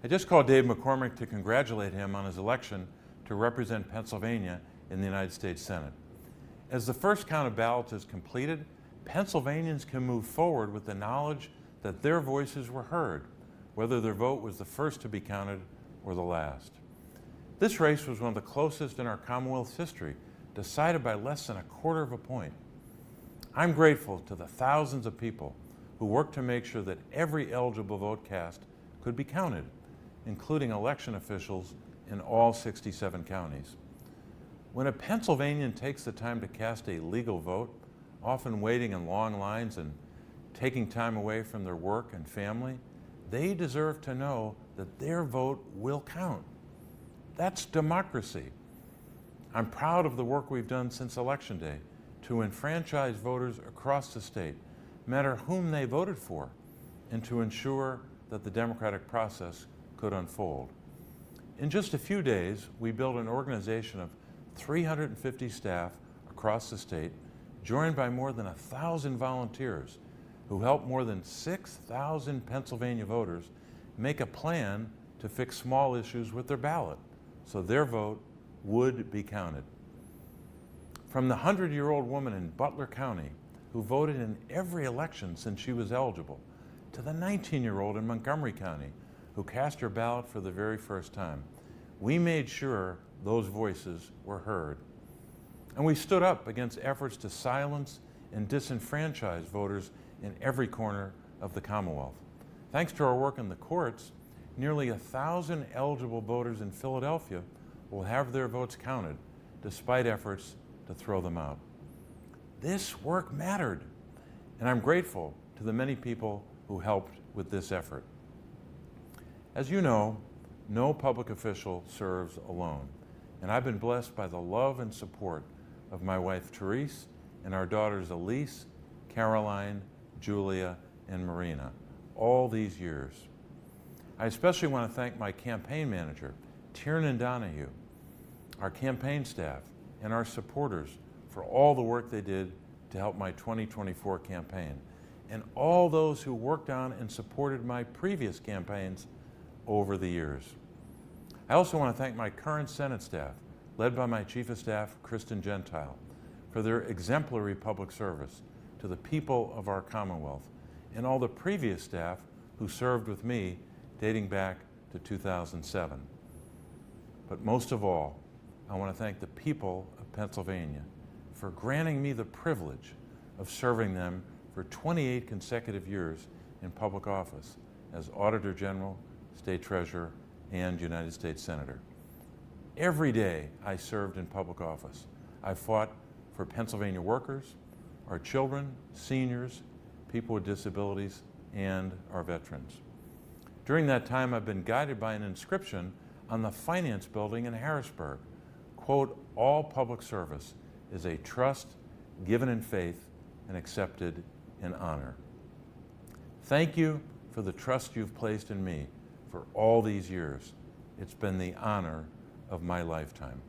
I just called Dave McCormick to congratulate him on his election to represent Pennsylvania in the United States Senate. As the first count of ballots is completed, Pennsylvanians can move forward with the knowledge that their voices were heard, whether their vote was the first to be counted or the last. This race was one of the closest in our Commonwealth's history, decided by less than a quarter of a point. I'm grateful to the thousands of people who worked to make sure that every eligible vote cast could be counted, including election officials in all 67 counties. When a Pennsylvanian takes the time to cast a legal vote, often waiting in long lines and taking time away from their work and family, they deserve to know that their vote will count. That's democracy. I'm proud of the work we've done since Election Day to enfranchise voters across the state, no matter whom they voted for, and to ensure that the democratic process could unfold. In just a few days, we built an organization of 350 staff across the state, joined by more than 1,000 volunteers who helped more than 6,000 Pennsylvania voters make a plan to fix small issues with their ballot so their vote would be counted. From the 100-year-old woman in Butler County who voted in every election since she was eligible, to the 19-year-old in Montgomery County who cast her ballot for the very first time, we made sure those voices were heard. And we stood up against efforts to silence and disenfranchise voters in every corner of the Commonwealth. Thanks to our work in the courts, nearly 1,000 eligible voters in Philadelphia will have their votes counted, despite efforts to throw them out. This work mattered, and I'm grateful to the many people who helped with this effort. As you know, no public official serves alone, and I've been blessed by the love and support of my wife Therese and our daughters Elise, Caroline, Julia, and Marina all these years. I especially want to thank my campaign manager, Tiernan Donahue, our campaign staff, and our supporters for all the work they did to help my 2024 campaign, and all those who worked on and supported my previous campaigns over the years. I also want to thank my current Senate staff, led by my Chief of Staff, Kristen Gentile, for their exemplary public service to the people of our Commonwealth, and all the previous staff who served with me dating back to 2007. But most of all, I want to thank the people of Pennsylvania for granting me the privilege of serving them for 28 consecutive years in public office as Auditor General, State Treasurer, and United States Senator. Every day I served in public office, I fought for Pennsylvania workers, our children, seniors, people with disabilities, and our veterans. During that time, I've been guided by an inscription on the Finance Building in Harrisburg. Quote, "All public service is a trust given in faith and accepted in honor." Thank you for the trust you've placed in me for all these years. It's been the honor of my lifetime.